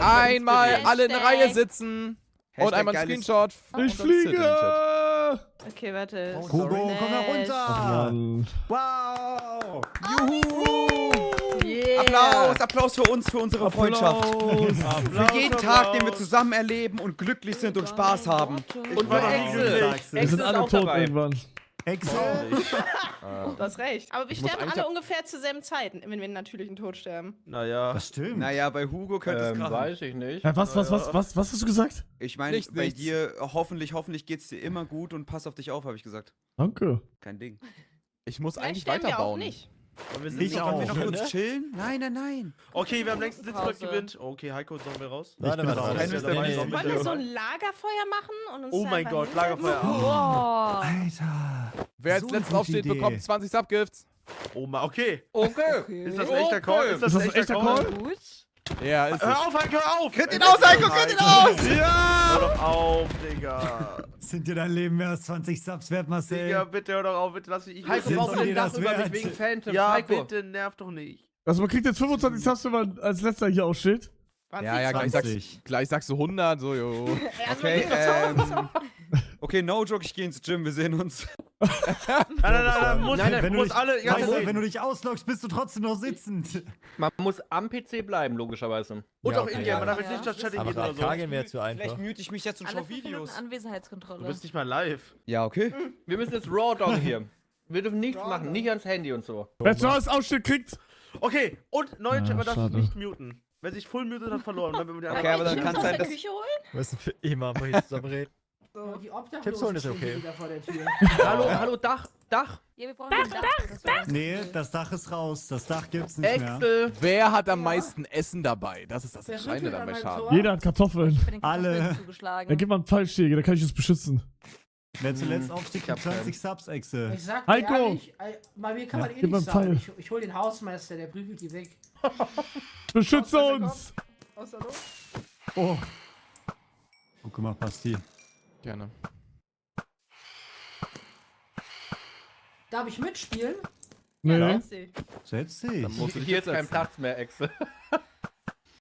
Einmal alle in Hashtag. Reihe sitzen. Und einmal ein Screenshot. Ich fliege! Okay, warte. Hugo, komm mal runter! Mann. Wow! Yeah. Applaus für uns, für unsere Freundschaft. Für jeden Tag, den wir zusammen erleben und glücklich sind und Spaß haben. Und bei Wow. Excel. Wir sind alle auch tot dabei. irgendwann. Excel. Du hast recht. Aber wir muss sterben eigentlich- alle ungefähr zur selben Zeit, wenn wir einen natürlichen Tod sterben. Naja. Das stimmt. Naja, bei Hugo könnte es gerade. Weiß ich nicht. Was hast du gesagt? Ich meine, Nichts. bei dir, hoffentlich geht's dir immer gut und pass auf dich auf, habe ich gesagt. Danke. Kein Ding. Ich muss Vielleicht eigentlich sterben wir auch weiterbauen. nicht. Wir sind Ich noch- auch. Wollen wir noch Ne? kurz chillen? Nein. Okay, wir haben längsten Sitzplatz Pause. gewinnt. Okay, Heiko, sollen wir raus? Warte, raus. warte. Kein Mist dabei, Nee, so nee. Wollen wir so ein Lagerfeuer machen und uns Oh da mein einfach Gott, Lagerfeuer. hinsetzen? Alter. Wer als So eine letztes gute aufsteht, Idee. bekommt 20 Subgifts. Oh mein, okay. Okay. Ist das ein echter Call? Ist das ein echter Call? Gut. Ja, ist Hör es. auf, Heiko, hör auf! Könnt ihn aus, Heiko, könnt ihn aus! Ja! Hör doch auf, Digga. Sind dir dein Leben mehr als 20 Subs wert, Marcel? Digga, bitte hör doch auf, bitte lass mich. Heiko Sind braucht dir den das Dach über wert? mich wegen Phantom. Ja, Heiko. bitte, nerv doch nicht. Also man kriegt jetzt 25 Subs, wenn man als letzter hier aussteht. Ja, gleich sagst du 100, so, jo. Okay, okay, no joke, ich gehe ins Gym, wir sehen uns. Nein, muss, Nein, wenn du muss dich- alle. Ja, Weißt du, okay. wenn du dich ausloggst, bist du trotzdem noch sitzend. Man muss am PC bleiben, logischerweise. Und Ja, auch okay, Indien, ja. man darf jetzt nicht das Chat Aber gehen oder so. Fragen wäre zu Vielleicht einfach. mute ich mich jetzt und Alle schau 5 Minuten Videos. Anwesenheitskontrolle. Du bist nicht mal live. Ja, okay. Wir müssen jetzt Raw Dog hier. Wir dürfen nichts machen, nicht ans Handy und so. Wer zuerst aussteht, kriegt. Okay, und neuen Chat, man darf sich schade. nicht muten. Wer sich full mutet, hat verloren. Wenn wir mit den Okay, aber dann Chips kann es aus sein, der dass... Küche holen? Wir müssen für immer mal hier zusammen reden. So, die Obdachlosen Chips holen ist stehen okay. wieder vor der Tür. Hallo, Dach. Ja, wir brauchen Dach. Das war's. Nee, das Dach ist raus. Das Dach gibt's nicht mehr. Excel. Wer hat am meisten Essen dabei? Das ist das Wer Entscheidende rüttelt an dabei, meinem Schaden. Tor? Jeder hat Kartoffeln. Ich bin den Alle. Kartoffeln Ja, zugeschlagen. gib mal einen Pfeilschläger, da kann ich das beschützen. Wer zuletzt aufsteht, Ich hab kriegt 20 Subs, Exe. Ich sag dir Heiko! ehrlich, bei mir kann man Ja, eh gib mir nichts einen sagen. Pfeil. Ich hol den Hausmeister, der prügelt die weg. Beschütze uns! Aus der Luft. Oh. Gut gemacht, Basti. Gerne. Darf ich mitspielen? Nee. Setz dich. Setz dich. Dann musst du dich Hier ist jetzt kein setzen. Platz mehr, Excel.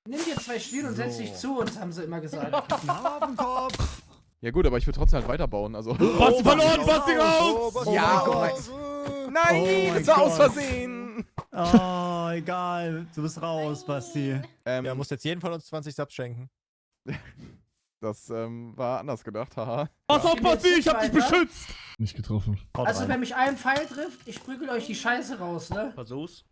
Nimm dir 2 Stühle und setz dich zu uns, haben sie immer gesagt. Auf den Kopf. Ja gut, aber ich würde trotzdem halt weiterbauen, also... Basti verloren, Basti raus! Oh Ja, mein Gott. Nein, Oh mein das war aus Gott. Versehen! Oh, egal. Du bist raus, Basti. Ja, muss jetzt jeden von uns 20 Subs schenken. Das war anders gedacht, haha. Pass auf, Basti, ich hab dich Weiter. beschützt! Nicht getroffen. Haut Also rein. wenn mich ein Pfeil trifft, ich prügel euch die Scheiße raus, ne? Versuch's.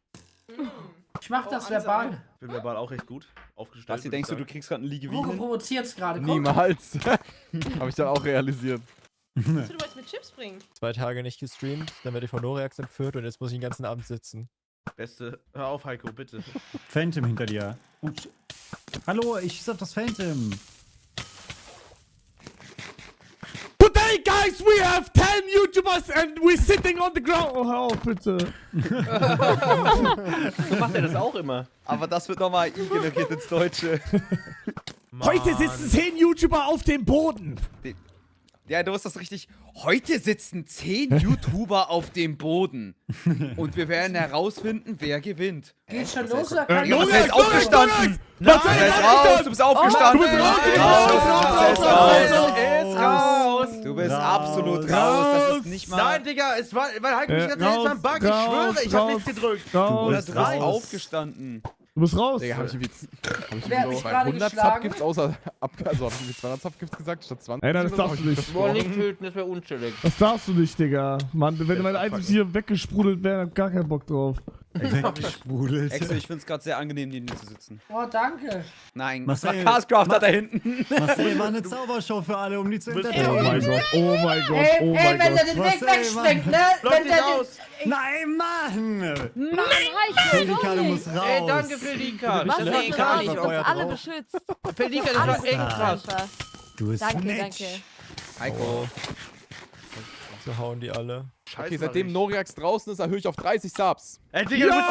Ich mach das verbal. Bin verbal auch recht gut aufgestellt. Basti, denkst du, du kriegst gerade einen Hugo Liegewien? provoziert's gerade. Guck. Niemals. Habe ich dann auch realisiert. Du wolltest mir Chips bringen. 2 Tage nicht gestreamt, dann werde ich von Noreax entführt und jetzt muss ich den ganzen Abend sitzen. Beste. Hör auf, Heiko, bitte. Phantom hinter dir. Hallo, ich schieß auf das Phantom. Today, guys, we have 10 YouTubers and we're sitting on the ground. Oh, hör auf, bitte. So macht er das auch immer. Aber das wird nochmal generiert ins Deutsche. Heute sitzen 10 YouTuber auf dem Boden. Ja, du hast das richtig. Heute sitzen 10 YouTuber auf dem Boden. Und wir werden herausfinden, wer gewinnt. Geht schon los oder kann Ja, was ich? heißt aufgestanden? Was Du bist raus, du bist aufgestanden. Du bist raus, du bist Raus, raus, ist raus. Du bist Raus. absolut raus. Das ist nicht mal. Nein, Digga, es war, weil Heiko mich ganz ehrlich war ein Bug. Ich schwöre, ich hab nichts gedrückt. Oder Raus, du bist raus. aufgestanden. Du bist raus. Digga, hab ich Wer hat mich gerade 100 geschlagen? Subgifts außer... Also hab ich irgendwie 200 Subgifts gesagt, statt 20? Ey, das darfst du nicht. Wir wollen nicht töten, das wäre unchillig. Das darfst du nicht, Digga. Mann, wenn meine Items hier weggesprudelt wären, hab ich gar keinen Bock drauf. Weggesprudelt. Exo, ich find's gerade sehr angenehm, neben dir zu sitzen. Oh, danke. Nein, das war Marcel, Castcrafter da hinten. Marcel, war eine Zaubershow für alle, um die zu Oh entertainen. mein Gott, oh mein Gott, Ey, oh ey, mein wenn der Gott. den Weg Was, ey, wegspringt, ne? Läuft Wenn nicht der aus. Nein, Mann! Nein, reicht Felika, du musst raus. Ey, danke, Felika. Was Das ist war echt das? krass. Du hast uns alle beschützt. Felika, das war echt krass. Einfach. Du bist Danke, nett. danke. Heiko. So hauen die alle. Scheiße. Okay, seitdem Noriax draußen ist, erhöhe ich auf 30 Subs. Ey, Digga, du musst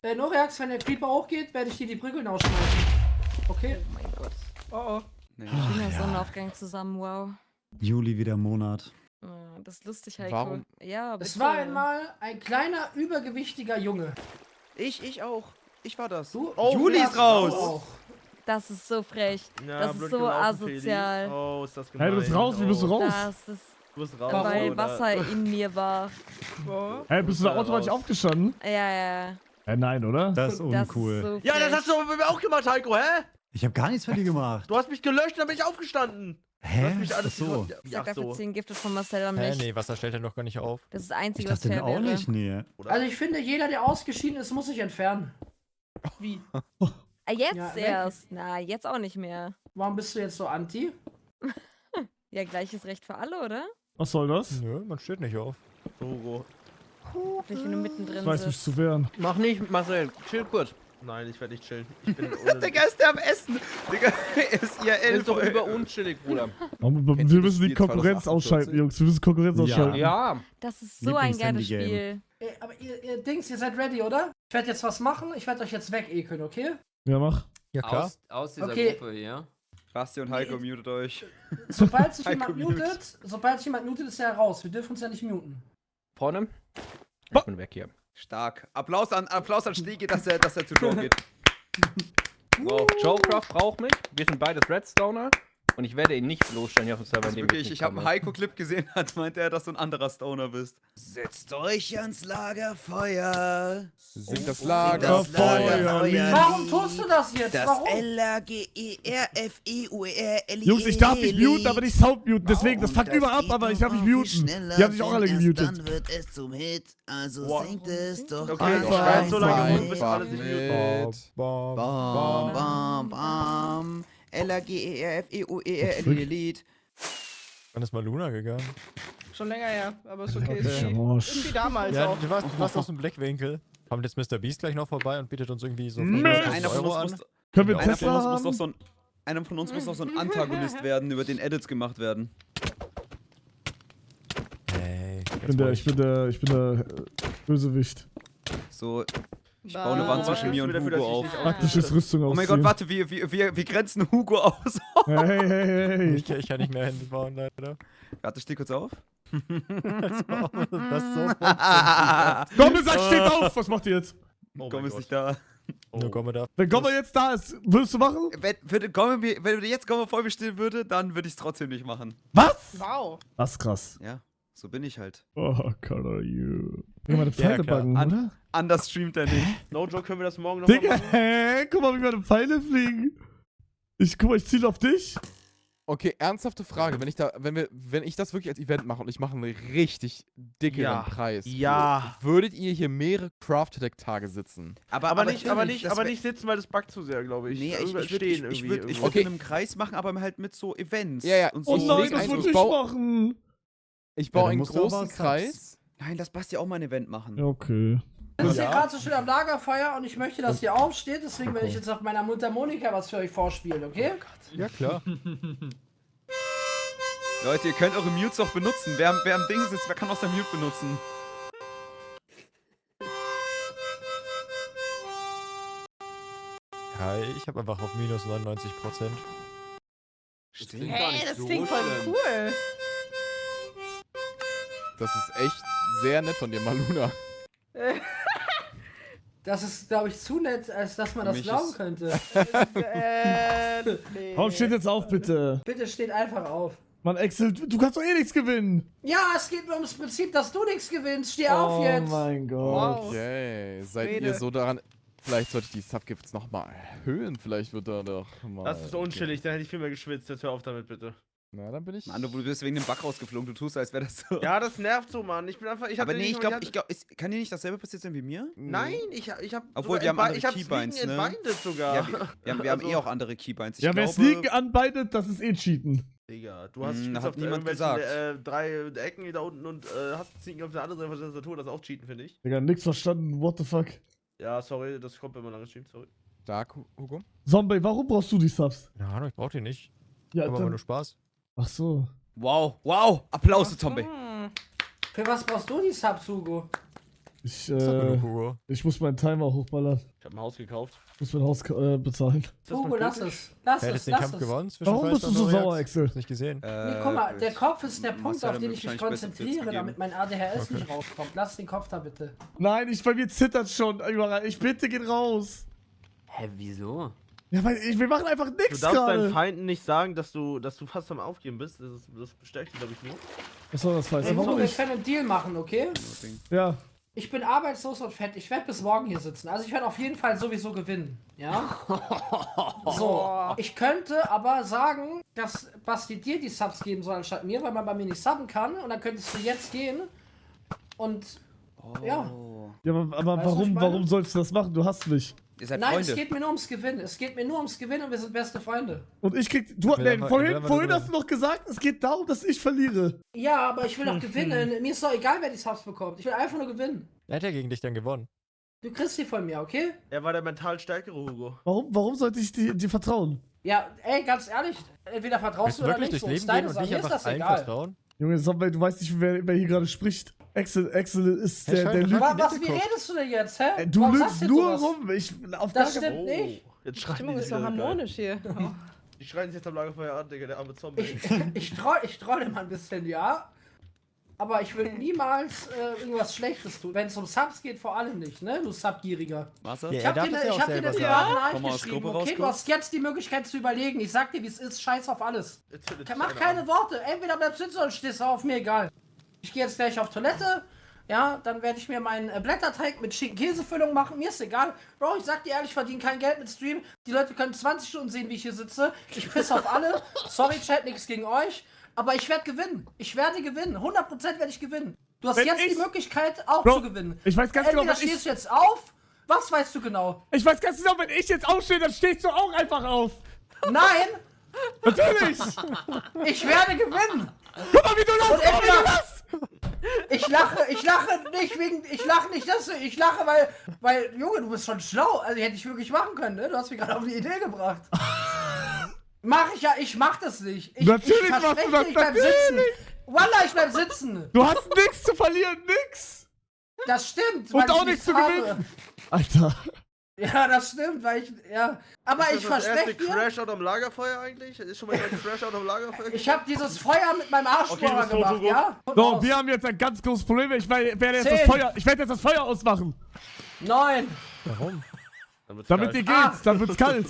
das. Noreax, wenn der Creeper hochgeht, werde ich dir die Prügeln ausschmeißen. Okay? Oh mein Gott. Oh, oh. Schöner Sonnenaufgang zusammen, wow. Juli wieder Monat. Das ist lustig, Heiko. Warum? Ja, bitte. Es war einmal ein kleiner, übergewichtiger Junge. Ich auch. Ich war das. Du? Oh, Juli Ja, ist raus. auch. Das ist so frech. Ja, Das ist blöd so gelaufen, asozial. Feli. Oh, ist das gemein. Hey, du bist raus, wie bist du raus? Das ist, Du bist raus. weil oder? Wasser in mir war. Wo? Hey, bist du da Ja, automatisch raus. aufgestanden? Ja. Nein, oder? Das ist Das uncool. ist so Ja, das frech. hast du aber bei mir auch gemacht, Heiko, hä? Ich habe gar nichts für die gemacht. Du hast mich gelöscht, dann bin ich aufgestanden. Du Hä? hast mich alles Ach so. Ich sag Ach dafür so. 10 Gifte von Marcel am Hä, Licht. nee, Wasser stellt er noch gar nicht auf. Das ist das Ich Einzige, was dachte fair auch wäre. nicht, nee. Also ich finde, jeder, der ausgeschieden ist, muss sich entfernen. Wie? Jetzt Ja, weg. erst. Na, jetzt auch nicht mehr. Warum bist du jetzt so anti? Ja, gleiches Recht für alle, oder? Was soll das? Nö, man steht nicht auf. Hugo. Nicht, wenn du mittendrin Ich weiß mich sitzt. zu wehren. Mach nicht, Marcel. Chill kurz. Nein, ich werde nicht chillen. Ich bin ohne. Digga, ist der am Essen. Digga, ist ihr ist doch 11. über unchillig, Bruder. Aber Kennst wir du das müssen die Spiel Konkurrenz 2048? ausschalten, Jungs. Wir müssen Konkurrenz ausschalten. Ja. Das ist so ein geiles Lieblings-Handy-Game. Spiel. Aber ihr Dings, ihr seid ready, oder? Ich werde jetzt was machen. Ich werde euch jetzt wegekeln, okay? Ja, mach. Ja, klar. Aus dieser Okay. Gruppe hier. Basti und Heiko mutet euch. Sobald sich Heiko jemand mutet, ist er raus. Wir dürfen uns ja nicht muten. Freunde, ich bin weg hier. Stark. Applaus an Stegi, dass er zu Draw geht. So, Joecraft braucht mich. Wir sind beides Redstoner. Und ich werde ihn nicht bloßstellen hier auf dem Server, Das in ist dem wirklich, ich habe einen Heiko-Clip gesehen, hat meinte er, dass du ein anderer Stoner bist. Setzt euch ans Lagerfeuer. Singt das Lagerfeuer. Warum tust du das jetzt? Warum? L-A-G-E-R-F-E-U-R-L-I-E. Jungs, ich darf dich muten, aber nicht Sound muten. Deswegen, das fuckt immer ab, aber ich darf nicht muten. Die haben sich auch alle gemutet. Dann wird es zum Hit, also Wow. singt es doch Okay, einfach ich schreib so lange rein. Mund, bis alle sich muten. Bam, bam, bam. L-A-G-E-R-F-E-U-E-R-L-I-E-Lied. Wann ist mal Luna gegangen? Schon länger her, aber ist okay. Ist Okay. irgendwie damals Ja, auch. du warst aus dem Blickwinkel. Kommt jetzt Mr. Beast gleich noch vorbei und bietet uns irgendwie so Nee. 500.000 Einer von Euro uns an? muss, Können wir einer Tesla von uns muss haben? doch so ein, einer von uns muss doch so ein Antagonist werden, über den Edits gemacht werden. Hey, Ich bin der Bösewicht. So, ich baue eine Wand zwischen mir und Dafür, dass Hugo ich auf. nicht Taktisches Rüstung Oh ausziehen. mein Gott, warte, wir grenzen Hugo aus. Hey. Ich kann nicht mehr Handy bauen, leider. Warte, steh kurz auf. Das so Gomme steht auf! Was macht ihr jetzt? Oh Gomme mein ist nicht da. Nur Gomme da. Wenn Gomme jetzt da ist, würdest du machen? Wenn jetzt Gomme vor mir stehen würde, dann würde ich es trotzdem nicht machen. Was? Wow. Das ist krass. Ja, so bin ich halt. Oh, Color you. Ja, meine Pfeile klar. backen, oder? Anders streamt er nicht. No joke, können wir das morgen nochmal Digga, machen? hä? Guck mal, wie meine Pfeile fliegen. Guck mal, ich ziele auf dich. Okay, ernsthafte Frage. Wenn ich das wirklich als Event mache und ich mache einen richtig dickeren Ja. Preis, Ja. würdet ihr hier mehrere Craft-Deck-Tage sitzen? Aber nicht das nicht sitzen, weil das backt zu sehr, glaube ich. Nee, Irgendwas ich würde stehen ich irgendwie würd, irgendwo. würd Okay. in einem Kreis machen, aber halt mit so Events. Ja, ja. Und Oh so. nein, leg das ein, würde ich ich bau- machen. Ich baue dann einen musst du aber großen Subs. Kreis. Nein, lass Basti auch mal ein Event machen. Ja, okay. Wir sind hier gerade so schön am Lagerfeuer und ich möchte, dass ihr aufsteht. Deswegen werde ich jetzt auf meiner Mundharmonika was für euch vorspielen, okay? Ja, klar. Leute, ihr könnt eure Mutes auch benutzen. Wer am Ding sitzt, wer kann auch sein Mute benutzen? Ja, ich habe einfach auf minus 99%. Stimmt. Hey, das klingt voll cool. Das ist echt sehr nett von dir, Maluna. Das ist, glaube ich, zu nett, als dass man das Mich glauben ist- könnte. Nee. Warum steht jetzt auf, bitte? Bitte steht einfach auf. Mann, Axel, du kannst doch eh nichts gewinnen. Ja, es geht nur ums Prinzip, dass du nichts gewinnst. Steh auf jetzt. Oh mein Gott. Wow. Okay, seid Rede. ihr so daran... Vielleicht sollte ich die Subgifts nochmal erhöhen. Vielleicht wird da doch mal... Das ist unchillig, dann hätte ich viel mehr geschwitzt. Jetzt hör auf damit, bitte. Na, dann bin ich... Mann, du bist wegen dem Bug rausgeflogen. Du tust, als wäre das so. Ja, das nervt so, Mann. Ich bin einfach. aber nee, ich glaube, kann dir nicht dasselbe passiert sein wie mir? Nein, ich hab. Obwohl, sogar wir haben andere ich hab Keybinds, Sneaken ne? entbindet sogar. Ja, wir haben Also- eh auch andere Keybinds. Ich Ja, wer glaube, Sneaken anbeidet, das ist eh Cheaten. Digga, du hast Hm, spielst hat auf niemand irgendwelchen, gesagt. 3 Ecken da unten und hast Sneaken auf der anderen Seite der Tastatur, das ist auch Cheaten, finde ich. Digga, nix verstanden. What the fuck? Ja, sorry, das kommt, wenn man lange streamt, sorry. Stark, Hugo. Zombie, warum brauchst du die Subs? Keine Ahnung, ich brauch die nicht. Ja, Aber nur Spaß. Ach so. Wow. Applaus, Zombie. Für was brauchst du die Subs, Hugo? Ich, Sag mal nur, Hugo. ich muss meinen Timer hochballern. Ich hab ein Haus gekauft. Ich muss mein Haus bezahlen. Ist das Hugo, noch lass glücklich? es. Lass Wer hat es, jetzt den lass Kampf es. gewonnen zwischen Warum bist du so Feister und sauer, Noreax? Axel? Hab's nicht gesehen. Nee, guck mal, der Kopf ist der Punkt, Marcel auf hat den mir ich mich wahrscheinlich bessere Tipps konzentriere, damit gegeben. mein ADHS nicht rauskommt. Lass den Kopf da bitte. Nein, bei mir zittert schon überall. Ich bitte, geht raus. Hä, wieso? Ja, weil wir machen einfach Du nichts darfst deinen gerade. Feinden nicht sagen, dass du fast am Aufgeben bist. Das bestärkt dich, glaube ich, nur. Was soll das Ey, heißen? Hugo, Warum wir nicht? können einen Deal machen, okay? Ja. Ich bin arbeitslos und fett. Ich werde bis morgen hier sitzen. Also ich werde auf jeden Fall sowieso gewinnen. Ja? So. Ich könnte aber sagen, dass Basti dir die Subs geben soll anstatt mir, weil man bei mir nicht subben kann. Und dann könntest du jetzt gehen. Und ja. Ja, aber Weißt du, was ich meine? warum sollst du das machen? Du hast mich. Ihr seid Nein, Freunde. es geht mir nur ums Gewinnen. Es geht mir nur ums Gewinnen und wir sind beste Freunde. Und ich krieg. Du, will nee, einfach- ich will vorhin einfach vorhin nur- hast du noch gesagt, es geht darum, dass ich verliere. Ja, aber ich will doch gewinnen. Mir ist doch egal, wer die Subs bekommt. Ich will einfach nur gewinnen. Wer hat ja gegen dich dann gewonnen? Du kriegst die von mir, okay? Er war der mental stärkere Hugo. Warum sollte ich dir vertrauen? Ja, ey, ganz ehrlich. Entweder vertraust Willst du du oder wirklich nicht. durchs So, Leben ist gehen deine und nicht Sache. Mir ist einfach das allen egal. vertrauen? Junge, du weißt nicht, wer hier gerade spricht. Axel ist Hey, der schau Lügen. doch mal. Was, wie redest du denn jetzt, hä? Du Warum lügst sagst du nur sowas? rum. Auf Das gar stimmt nicht. Jetzt Die schreien Stimmung die ist so wieder geil. harmonisch hier. Die schreien sich jetzt am Lagerfeuer an, Digga, der arme Zombie. Ich trolle mal ein bisschen, ja. Aber ich würde niemals irgendwas Schlechtes tun. Wenn es um Subs geht, vor allem nicht, ne? Du Subgieriger. Wasser? Ich hab dir eine selber private Nachricht Komm mal aus geschrieben, Gruppe raus, okay? Du Kurt. hast jetzt die Möglichkeit zu überlegen. Ich sag dir, wie es ist. Scheiß auf alles. Jetzt Mach keine Worte. Entweder bleibst du sitzen oder stehst auf. Mir egal. Ich gehe jetzt gleich auf Toilette. Ja, dann werde ich mir meinen Blätterteig mit Schinken-Käsefüllung machen. Mir ist egal. Bro, ich sag dir ehrlich, ich verdiene kein Geld mit Stream. Die Leute können 20 Stunden sehen, wie ich hier sitze. Ich piss auf alle. Sorry, Chat, nichts gegen euch. Aber ich werde gewinnen. Ich werde gewinnen. 100% werde ich gewinnen. Du hast Wenn jetzt ich- die Möglichkeit, auch Bro, zu gewinnen. Ich weiß ganz Entweder genau, wenn stehst du jetzt auf. Was weißt du genau? ich weiß ganz genau, wenn ich jetzt aufstehe, dann stehst du auch einfach auf. Nein, Natürlich. ich werde gewinnen. Guck mal, wie du das, Und guck mal, wie du entweder- das. Ich lache nicht deswegen, ich lache, weil, Junge, du bist schon schlau. Also hätte ich wirklich machen können, ne? Du hast mich gerade auf die Idee gebracht. Mach ich ja, ich mach das nicht. Natürlich machst du verspreche das, dir, ich bleib sitzen. Wallah, ich bleib sitzen. Du hast nichts zu verlieren, nix. Das stimmt, Und weil auch ich nichts zu habe. gewinnen. Alter. Ja, das stimmt, weil ich, ja. Aber ich Ist das erste verspreche dir, Crashout am Lagerfeuer eigentlich? Ist schon mal ein Crashout am Lagerfeuer? ich habe dieses Feuer mit meinem Okay, Arschbohrer du bist tot, gemacht, Hugo. ja? Und So, aus. wir haben jetzt ein ganz großes Problem. Ich werde jetzt 10. ich werde jetzt das Feuer ausmachen. 9, Warum? Damit ihr geht, Ah. dann wird's kalt.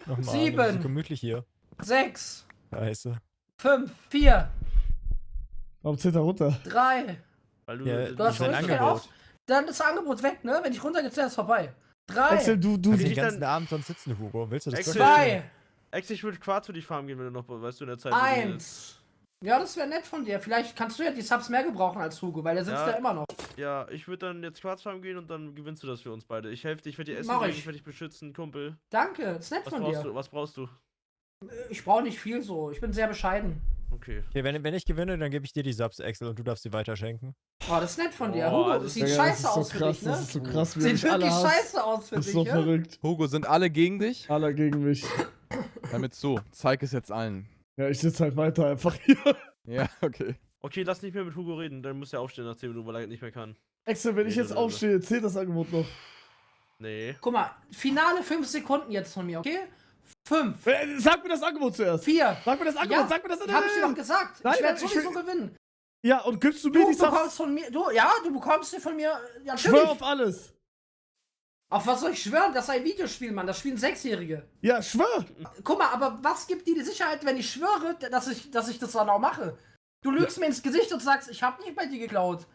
Nochmal, 7. das ist so gemütlich hier. 6, Scheiße. 5, 4, Warum zählt er runter? 3. Weil du, Ja, Du hast Sein richtig auf. Dann ist das Angebot weg, ne? Wenn ich runtergezählt, ist vorbei. Axel, 3, du, Kannst du ich den ganzen dann- Abend sonst sitzen, Hugo? Willst du das Axel, wirklich? 2, Ex, ich würde Quarz für dich farmen gehen, wenn du noch, weißt du, in der Zeit. wo du jetzt- 1. Ja, das wäre nett von dir. Vielleicht kannst du ja die Subs mehr gebrauchen als Hugo, weil der sitzt Ja. ja immer noch. Ja, ich würde dann jetzt Quarz farmen gehen und dann gewinnst du das für uns beide. Ich helfe dir, ich werde dir Essen Mach bringen, ich. ich werde dich beschützen, Kumpel. Danke, ist nett Was von brauchst dir. du? Was brauchst du? Ich brauche nicht viel so. Ich bin sehr bescheiden. Okay. Okay, wenn ich gewinne, dann gebe ich dir die Subs, Axel, und du darfst sie weiterschenken. Oh, das ist nett von dir. Oh, Hugo, das das sieht Digga, scheiße das ist so aus für krass, dich, ne? das ist so krass, wie Sieht mich alle wirklich hassen. scheiße aus für Das ist dich, so ja? verrückt. Hugo, sind alle gegen dich? Alle gegen mich. Damit so. Zeig es jetzt allen. Ja, ich sitze halt weiter einfach hier. Ja, okay. Okay, lass nicht mehr mit Hugo reden, dann muss er aufstehen nach 10 Minuten, weil er nicht mehr kann. Axel, wenn ich jetzt aufstehe, zählt das Angebot noch. Nee. Guck mal, finale 5 Sekunden jetzt von mir, okay? 5, Sag mir das Angebot zuerst. 4. Sag mir das Angebot, Ja, sag mir das Hab ich dir doch gesagt. Nein, Ich werde nein, ich sowieso will- gewinnen. Ja, und gibst du mir Du die Subs? bekommst von mir, du bekommst dir von mir, ja, Schwör natürlich. auf alles. Auf was soll ich schwören? Das ist ein Videospiel, Mann. Das spielen 6-Jährige. Ja, schwör. Guck mal, aber was gibt dir die Sicherheit, wenn ich schwöre, dass ich das dann auch mache? Du lügst mir ins Gesicht und sagst, ich hab nicht bei dir geklaut.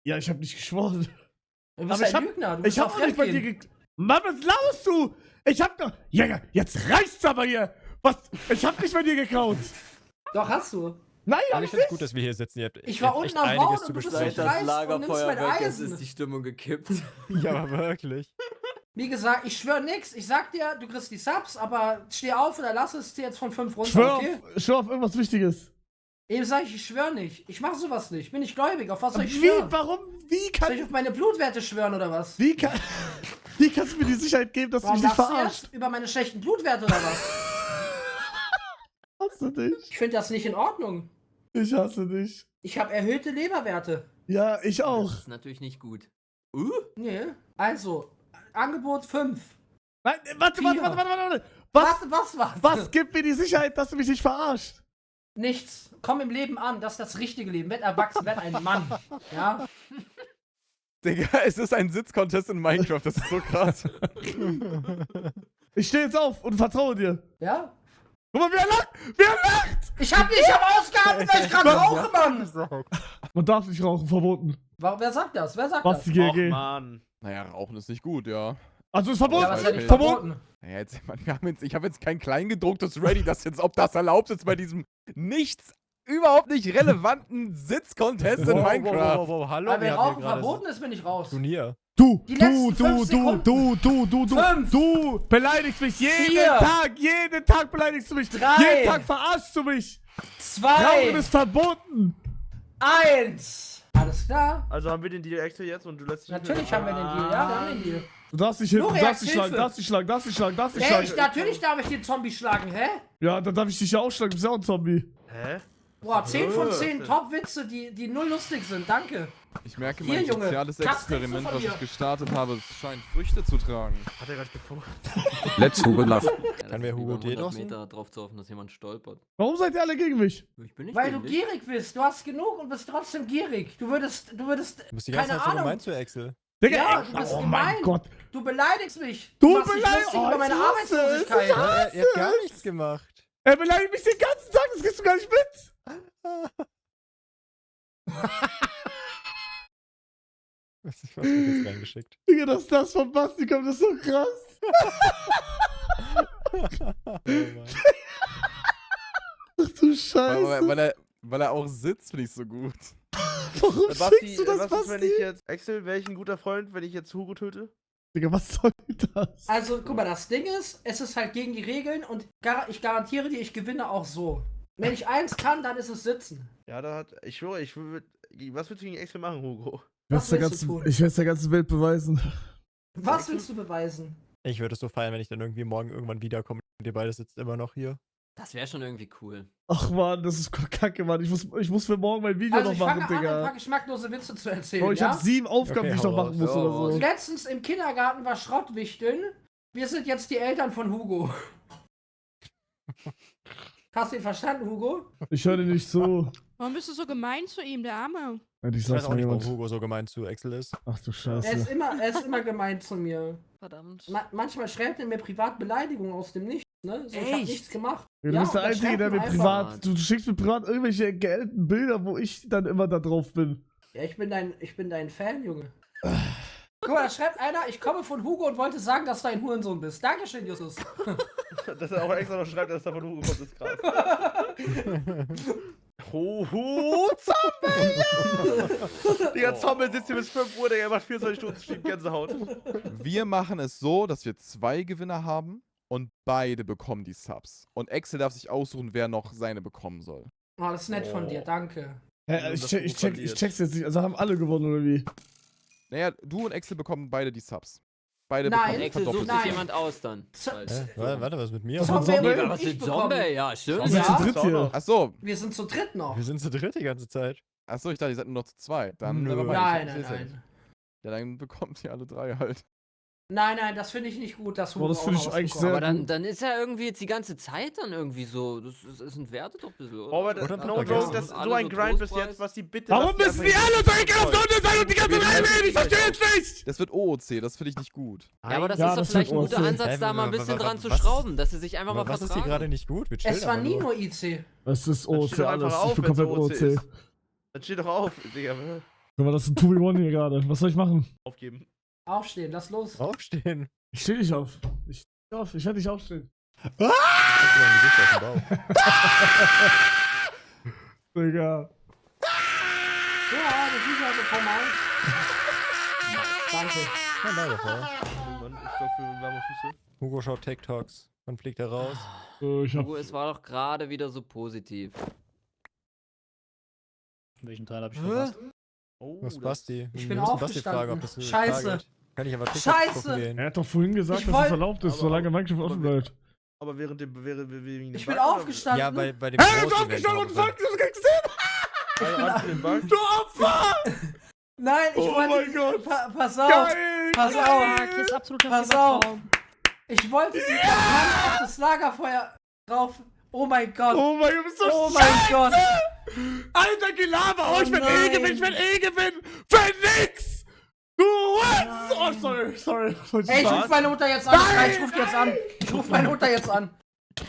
Ja, ich hab nicht geschworen. Du bist Aber ich ein hab- Lügner. Du Ich bist hab auf auch nicht bei dir Fremdgehen. geklaut. Mann, was laust du? Ich hab doch... Ja, jetzt reicht's aber hier. Was? Ich hab nicht bei dir geklaut. Doch, hast du. Nein, hab Aber ich ich find's nicht. gut, dass wir hier sitzen. Ihr habt Ich war echt unten am einiges Bauen zu und du bist besprechen. so dreist und nimmst mein Eisen. die Stimmung gekippt. Ja, aber wirklich. Wie gesagt, ich schwör nix. Ich sag dir, du kriegst die Subs, aber steh auf oder lass es dir jetzt von 5 runter, Schwör okay? schwör auf irgendwas Wichtiges. Eben sag ich schwör nicht. Ich mach sowas nicht. Bin ich gläubig. Auf was soll ich Wie? schwören? Warum? Wie Soll ich kann... auf meine Blutwerte schwören oder was? Wie kann... Wie kannst du mir die Sicherheit geben, dass du Warum mich nicht lachst du verarscht? jetzt über meine schlechten Blutwerte oder was? Hasse dich. Ich finde das nicht in Ordnung. Ich hasse dich. Ich habe erhöhte Leberwerte. Ja, ich auch. Das ist natürlich nicht gut. Nee. Also, Angebot 5. Nein, warte. Vier. Was gibt mir die Sicherheit, dass du mich nicht verarscht? Nichts. Komm im Leben an. Das ist das richtige Leben. Werd erwachsen, werd ein Mann. Ja? Digga, es ist ein Sitzcontest in Minecraft, das ist so krass. Ich stehe jetzt auf und vertraue dir. Ja? Guck mal, wie er lacht! Wie er lacht! Ich hab ausgeatmet, weil ich gerade rauche, Mann! Man darf nicht rauchen, verboten. Wer sagt das? Wer sagt Was, die das? Och, GG? Mann. Naja, Rauchen ist nicht gut, ja. Also ist verboten. Ja, was ist ja nicht Verboten. verboten? Naja, jetzt, Mann, ich habe jetzt kein kleingedrucktes Ready, das jetzt, ob das erlaubt ist bei diesem überhaupt nicht relevanten Sitzcontest in Minecraft. hallo, Aber wir wenn haben hier Rauchen gerade verboten ist, bin ich raus. Turnier. Die letzten 5 Sekunden. Du beleidigst mich jeden Tag beleidigst du mich. 3. Jeden Tag verarschst du mich. 2. Rauchen ist verboten. 1. Alles klar? Also haben wir den Deal Axel jetzt und du lässt dich nicht Natürlich mehr- haben wir den Deal, ja, wir haben den Deal. Du darfst nicht hin, du Florian, darfst nicht schlagen, Hilfe. darfst nicht schlagen, darfst nicht schlagen, darfst nicht Hä, schlagen. natürlich darf ich den Zombie schlagen, hä? Ja, dann darf ich dich ja auch schlagen, du bist ja auch ein Zombie. Hä? Boah, 10 von 10 Top-Witze, die null lustig sind, danke. Ich merke, Hier, mein Junge, soziales das kriegst du Experiment, von was mir. ich gestartet habe, es scheint Früchte zu tragen. Hat er gerade gefunden? Let's Hugo love. Kann mir Hugo DDoSen? Meter drauf zu hoffen, dass jemand stolpert. Warum seid ihr alle gegen mich? Ich bin nicht Weil du gegen dich. gierig bist, du hast genug und bist trotzdem gierig. Du würdest, Du bist die ganze keine Zeit so Ahnung. gemein zu Axel. Digga, Ja, ey, du bist oh gemein. mein Gott. Du beleidigst mich. Du machst dich beleidigst- lustig über oh, meine ich hasse es. Arbeitslosigkeit. Ja, er hat gar nichts gemacht. Er beleidigt mich den ganzen Tag, das kriegst du gar nicht mit. Was wird jetzt reingeschickt? Digga, dass das von Basti kommt, das ist so krass. Oh Mann. Ach du Scheiße. Weil er auch sitzt, finde ich so gut. Warum Basti, schickst du das, was ist, wenn ich Basti? jetzt... Axel, wäre ich ein guter Freund, wenn ich jetzt Hugo töte? Digga, was soll das? Also, guck mal, das Ding ist, es ist halt gegen die Regeln und ich garantiere dir, ich gewinne auch so. Wenn ich eins kann, dann ist es sitzen. Ja, da hat... Ich schwöre, was willst du gegen Axel machen, Hugo? Was willst du tun? Ich werde es der ganzen Welt beweisen. Was willst du beweisen? Ich würde es so feiern, wenn ich dann irgendwie morgen irgendwann wiederkomme und ihr beide sitzt immer noch hier. Das wäre schon irgendwie cool. Ach man, das ist kacke, Mann. Ich muss für morgen mein Video Also, noch ich machen, fange an, ein Digga. paar geschmacklose Witze zu erzählen, Oh, ich ja? habe 7 Aufgaben, Okay, die ich hau noch machen raus, muss hau oder raus. so. Letztens im Kindergarten war Schrottwichteln. Wir sind jetzt die Eltern von Hugo. Hast du ihn verstanden, Hugo? Ich höre dir nicht zu. Warum bist du so gemein zu ihm, der Arme? Ich Ich weiß sag's auch mal nicht, warum jemand. Hugo so gemein zu Axel ist. Ach du Er Scheiße. ist immer gemein zu mir. Verdammt. Manchmal schreibt er mir privat Beleidigungen aus dem Nichts, ne? So, ich hab Echt? nichts gemacht. Du bist der und dann Einzige, schreibt der ihm mir einfach- privat. Du schickst mir privat irgendwelche geälten Bilder, wo ich dann immer da drauf bin. Ja, ich bin dein Fan, Junge. Guck mal, da schreibt einer, ich komme von Hugo und wollte sagen, dass du ein Hurensohn bist. Dankeschön, Justus. Dass er auch extra noch schreibt, dass er von Hugo kommt, ist krass. Hoho, Zombie! Digga, Zombie sitzt hier bis 5 Uhr, Digga, er macht 24 Stunden Stream, Gänsehaut. Wir machen es so, dass wir 2 Gewinner haben und beide bekommen die Subs. Und Axel darf sich aussuchen, wer noch seine bekommen soll. Oh, das ist nett von dir, danke. Ich check's jetzt nicht. Also haben alle gewonnen, oder wie? Naja, du und Axel bekommen beide die Subs. Beide Nein, bekommen Axel, sucht verdoppelt. sich Nein. jemand aus dann. Warte, was mit mir? Was mit Zombie Zombie? hab Was ich mit bekommen. Zombie? Ja, stimmt. Wir sind Ja. zu dritt hier. Achso, Wir sind zu dritt noch. Wir sind zu dritt die ganze Zeit. achso, ich dachte, ihr seid nur noch zu 2. Dann Nö. never mind, Nein, ich nein, seh's ja nicht. nein. Ja, dann bekommt ihr alle 3 halt. Nein, das finde ich nicht gut, dass Hugo Boah, das finde ich auch eigentlich rausbekommt. sehr- Aber dann ist er irgendwie jetzt die ganze Zeit dann irgendwie so. Das entwertet doch ein bisschen, oder? Robert, Oder no vergessen. joke, das ist Alle so ein so Grind bis Trostpreis. jetzt, was die bitte... Warum lass die müssen die einfach alle so nicht ekelhaft unten sein und die ganze Zeit reden? Ich verstehe es nicht! Das wird OOC, das finde ich nicht gut. Ja, aber das Ja, ist doch das vielleicht ein wird guter auch Ansatz, Hä, da mal ein wa- bisschen wa- dran zu was- schrauben, dass sie sich einfach mal Aber was ist hier vertragen. gerade nicht gut? Wir chillen Es war einfach nie nur. nur IC. Es ist Dann OC steh doch einfach alles. auf, Ich bin wenn's komplett OC OC. ist. Dann steh doch auf, Digga. Guck mal, das ist ein 2v1 hier gerade. Was soll ich machen? Aufgeben. Aufstehen, lass los. Aufstehen. Ich steh nicht auf. Ich werde nicht aufstehen. Guck mal dein Gesicht auf den Bauch. Digga. Ja, das ist also formal. Danke. Ja, leider voll. Irgendwann, ich glaube für warme Füße. Hugo schaut TikToks. Wann fliegt er raus? So, ich hab. Hugo, es war doch gerade wieder so positiv. Welchen Teil habe ich verpasst? Oh, Was das- Basti? Ich Wir bin müssen Basti fragen, ob aufgestanden. das Scheiße. Frage ist. Kann ich aber TikToks Scheiße. gucken gehen. Er hat doch vorhin gesagt, Ich dass es wollt- erlaubt ist, aber- solange Minecraft offen bleibt. Aber während dem... wegen dem Ich bin Bug, oder- aufgestanden. Ja, bei dem Hey, er ist großen aufgestanden und Event sagt, du kriegst hin! Also, Angst für den Bug? Du Opfer! Nein, ich Oh wollte. mein Gott. Pass auf. Geil! Pass auf. Hier ist absoluter Pass auf. Ich wollte die Hand auf das Lagerfeuer drauf. Oh mein Gott. Oh mein Gott, du bist so Oh mein Gott. Alter, Gelaber! Oh, ich will nein. gewinnen! Ich will gewinnen! Für nix! Du was? Oh, sorry. Ey, ich ruf meine Mutter jetzt an. Das reicht, ich ruf die jetzt an. Ich ruf meine Mutter jetzt an.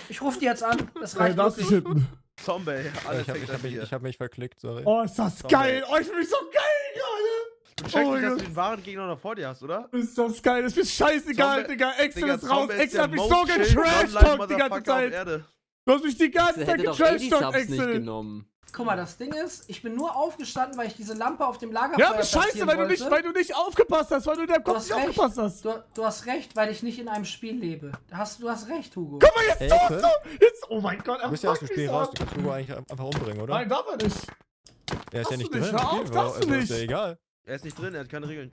Ich ruf die jetzt an. Das reicht das ist wirklich. hinten. Zombie, alles Ich hab mich verklickt, sorry. Oh, ist das geil. Oh, ich bin so geil gerade. Du checkst Oh nicht, mein dass du den wahren Gegner noch vor dir hast, oder? Ist das geil. Das ist mir scheißegal, Zombie- Digga. Excel Digga, ist raus. Zombie ist Excel der hat mich so most chilled getrashtalkt Online die ganze Motherfucker auf Zeit. Erde. Du hast mich die ganze Der Zeit hätte doch eh die getrashtalkt, Subs nicht Excel. genommen. Guck mal, das Ding ist, ich bin nur aufgestanden, weil ich diese Lampe auf dem Lagerfeuer Ja, aber scheiße, platzieren weil wollte. du nicht aufgepasst hast, weil du in deinem Du Kopf hast nicht recht. aufgepasst hast. Du hast recht, weil ich nicht in einem Spiel lebe. Du hast recht, Hugo. Guck mal, jetzt Ey, tust Chris? du. Jetzt, oh mein Gott, Du bist ja aus dem fuck Spiel mich raus, so du kannst Hugo eigentlich einfach umbringen, oder? Nein, darf er nicht. Er ist ja darfst nicht du nicht, drin. hör auf, Spiel, darfst du also ist ja nicht. egal. Er ist nicht drin, er hat keine Regeln.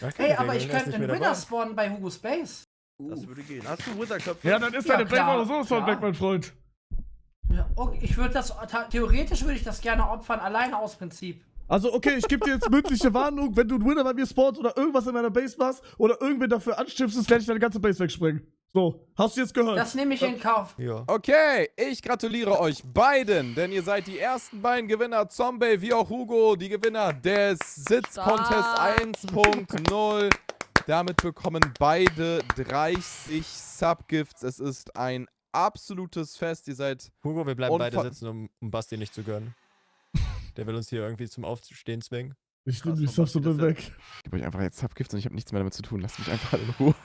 Er hat keine Ey, aber Regeln, ich er ist könnte nicht einen mehr Winner dabei. spawnen bei Hugo Space. Das würde gehen. Hast du Witherköpfe? Ja, dann ist Ja, deine Black klar, oder sowas von klar. weg, mein Freund. Ja, okay, theoretisch würde ich das gerne opfern, alleine aus Prinzip. Also, okay, ich gebe dir jetzt mündliche Warnung, wenn du einen Winner bei mir spawnst oder irgendwas in meiner Base machst oder irgendwen dafür anstiftest, werde ich deine ganze Base wegspringen. So, hast du jetzt gehört? Das nehme ich in Kauf. Ja. Okay, ich gratuliere euch beiden, denn ihr seid die ersten beiden Gewinner, Zombie wie auch Hugo, die Gewinner des Sitz-Contest 1.0. Damit bekommen beide 30 Subgifts. Es ist ein absolutes Fest. Ihr seid Hugo, wir bleiben beide Unfa- sitzen, um Basti nicht zu gönnen. Der will uns hier irgendwie zum Aufstehen zwingen. Ich nehme die Subs und bin weg. Ich gebe euch einfach jetzt Subgifts und ich habe nichts mehr damit zu tun. Lasst mich einfach in Ruhe.